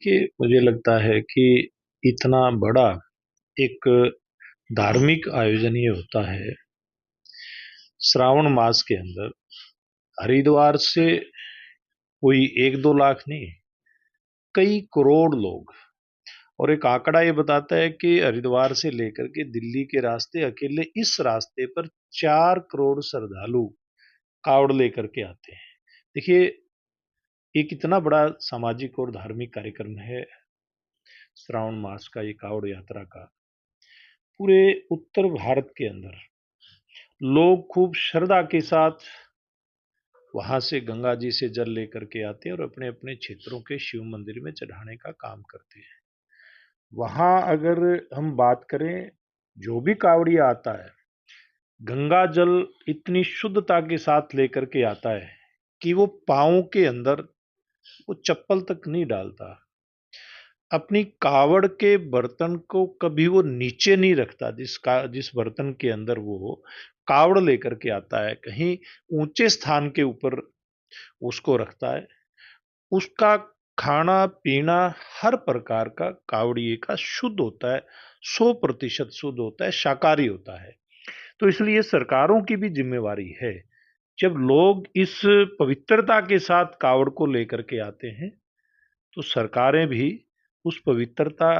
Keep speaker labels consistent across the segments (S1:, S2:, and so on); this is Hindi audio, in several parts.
S1: कि मुझे लगता है कि इतना बड़ा एक धार्मिक आयोजन ये होता है श्रावण मास के अंदर। हरिद्वार से कोई 1-2 लाख नहीं, कई करोड़ लोग। और एक आंकड़ा ये बताता है कि हरिद्वार से लेकर के दिल्ली के रास्ते, अकेले इस रास्ते पर 4 करोड़ श्रद्धालु कावड़ लेकर के आते हैं। देखिए, एक इतना बड़ा सामाजिक और धार्मिक कार्यक्रम है श्रावण मास का, ये कावड़ यात्रा का। पूरे उत्तर भारत के अंदर लोग खूब श्रद्धा के साथ वहां से गंगा जी से जल लेकर के आते हैं और अपने अपने क्षेत्रों के शिव मंदिर में चढ़ाने का काम करते हैं। वहां अगर हम बात करें, जो भी कावड़िया आता है, गंगा जल इतनी शुद्धता के साथ लेकर के आता है कि वो पाँव के अंदर वो चप्पल तक नहीं डालता। अपनी कावड़ के बर्तन को कभी वो नीचे नहीं रखता, जिस बर्तन के अंदर वो कावड़ लेकर के आता है, कहीं ऊंचे स्थान के ऊपर उसको रखता है। उसका खाना पीना हर प्रकार का कावड़िए का शुद्ध होता है, 100% शुद्ध होता है, शाकाहारी होता है। तो इसलिए सरकारों की भी जिम्मेवारी है, जब लोग इस पवित्रता के साथ कावड़ को लेकर के आते हैं तो सरकारें भी उस पवित्रता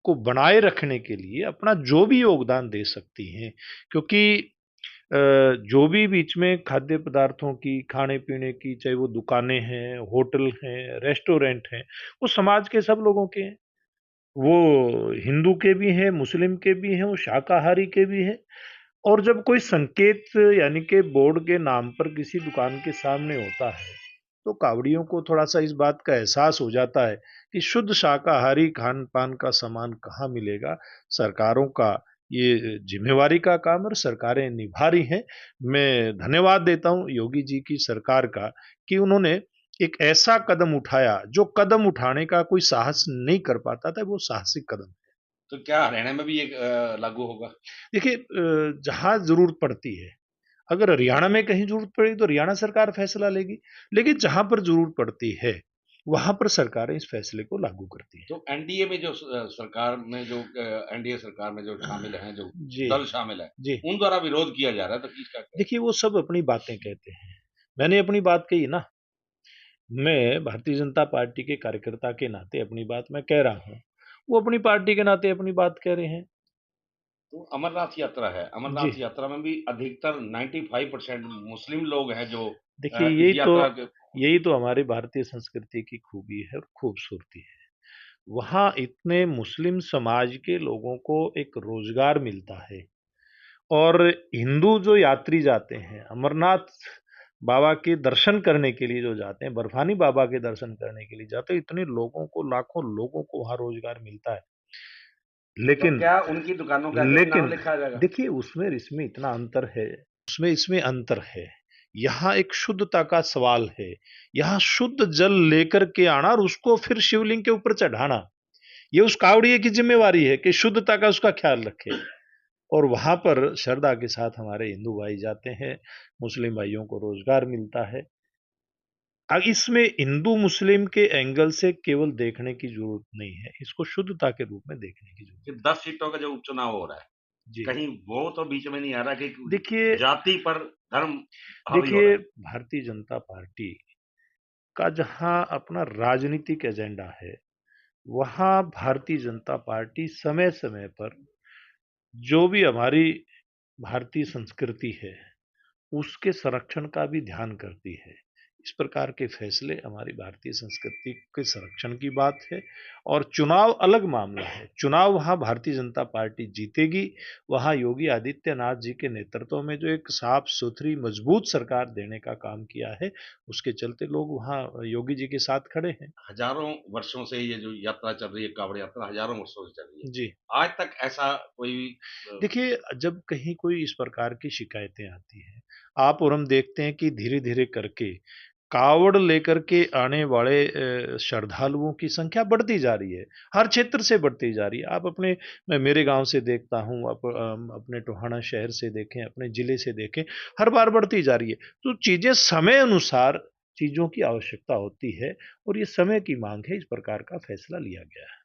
S1: को बनाए रखने के लिए अपना जो भी योगदान दे सकती हैं। क्योंकि जो भी बीच में खाद्य पदार्थों की, खाने पीने की, चाहे वो दुकानें हैं, होटल हैं, रेस्टोरेंट हैं, वो समाज के सब लोगों के हैं। वो हिंदू के भी हैं, मुस्लिम के भी हैं, वो शाकाहारी के भी हैं। और जब कोई संकेत यानी कि बोर्ड के नाम पर किसी दुकान के सामने होता है तो कावड़ियों को थोड़ा सा इस बात का एहसास हो जाता है कि शुद्ध शाकाहारी खान पान का सामान कहाँ मिलेगा। सरकारों का ये जिम्मेवारी का काम और सरकारें निभा रही हैं। मैं धन्यवाद देता हूँ योगी जी की सरकार का कि उन्होंने एक ऐसा कदम उठाया जो कदम उठाने का कोई साहस नहीं कर पाता था, वो साहसिक कदम।
S2: तो क्या हरियाणा में भी ये लागू होगा?
S1: देखिए, जहाँ जरूरत पड़ती है, अगर हरियाणा में कहीं जरूरत पड़ेगी तो हरियाणा सरकार फैसला लेगी, लेकिन जहां पर जरूरत पड़ती है वहां पर सरकारें इस फैसले को लागू करती हैं।
S2: तो एनडीए में जो सरकार में जो एनडीए सरकार में जो शामिल हैं, जो
S1: जी।
S2: दल शामिल है,
S1: जी।
S2: उन द्वारा विरोध किया जा रहा है, तो किसका क्या?
S1: देखिए, वो सब अपनी बातें कहते हैं, मैंने अपनी बात कही ना। मैं भारतीय जनता पार्टी के कार्यकर्ता के नाते अपनी बात मैं कह रहा हूँ, वो अपनी पार्टी के नाते अपनी बात कह रहे हैं।
S2: तो अमरनाथ यात्रा है,
S1: जी।
S2: अमरनाथ यात्रा में भी अधिकतर 95% मुस्लिम लोग हैं जो
S1: देखिए,
S2: इस यात्रा के।
S1: यही तो हमारी भारतीय संस्कृति की खूबी है और खूबसूरती है। वहाँ इतने मुस्लिम समाज के लोगों को एक रोजगार मिलता है। और हिंदू जो यात्री जाते हैं अमरनाथ बाबा के दर्शन करने के लिए, जो जाते हैं बर्फानी बाबा के दर्शन करने के लिए जाते हैं, इतने लोगों को, लाखों लोगों को वहां रोजगार मिलता है।
S2: तो
S1: लेकिन
S2: क्या उनकी दुकानों का भी नाम
S1: लेकिन
S2: लिखा जाएगा?
S1: देखिए, उसमें इसमें इतना अंतर है, उसमें इसमें अंतर है। यहाँ एक शुद्धता का सवाल है। यहाँ शुद्ध जल लेकर के आना और उसको फिर शिवलिंग के ऊपर चढ़ाना, ये उस कावड़िए की जिम्मेवारी है कि शुद्धता का उसका ख्याल रखे। और वहां पर श्रद्धा के साथ हमारे हिंदू भाई जाते हैं, मुस्लिम भाइयों को रोजगार मिलता है। अब इसमें हिंदू मुस्लिम के एंगल से केवल देखने की जरूरत नहीं है, इसको शुद्धता के रूप में देखने की जरूरत
S2: कि 10 सीटों का जो उपचुनाव हो रहा है,
S1: है। जी।
S2: कहीं वो तो बीच में नहीं आ रहा कि
S1: देखिए
S2: जाति पर धर्म हावी हो रहा
S1: देखिए
S2: है?
S1: भारतीय जनता पार्टी का जहां अपना राजनीतिक एजेंडा है, वहां भारतीय जनता पार्टी समय समय पर जो भी हमारी भारतीय संस्कृति है उसके संरक्षण का भी ध्यान करती है। इस प्रकार के फैसले हमारी भारतीय संस्कृति के संरक्षण की बात है। और चुनाव अलग मामला है, चुनाव वहां भारतीय जनता पार्टी जीतेगी। वहां योगी आदित्यनाथ जी के नेतृत्व में जो एक साफ सुथरी मजबूत सरकार देने का काम किया है, उसके चलते लोग वहां योगी जी के साथ खड़े हैं।
S2: हजारों वर्षों से ये जो यात्रा चल रही है, कावड़ यात्रा हजारों वर्षों से चल रही है।
S1: जी।
S2: आज तक ऐसा कोई
S1: देखिए, जब कहीं कोई इस प्रकार की शिकायतें आती हैं, आप और हम देखते हैं कि धीरे धीरे करके कावड़ लेकर के आने वाले श्रद्धालुओं की संख्या बढ़ती जा रही है, हर क्षेत्र से बढ़ती जा रही है। आप अपने, मैं मेरे गांव से देखता हूं, आप अपने टोहाना शहर से देखें, अपने जिले से देखें, हर बार बढ़ती जा रही है। तो चीजें समय अनुसार चीज़ों की आवश्यकता होती है और ये समय की माँग है, इस प्रकार का फैसला लिया गया है।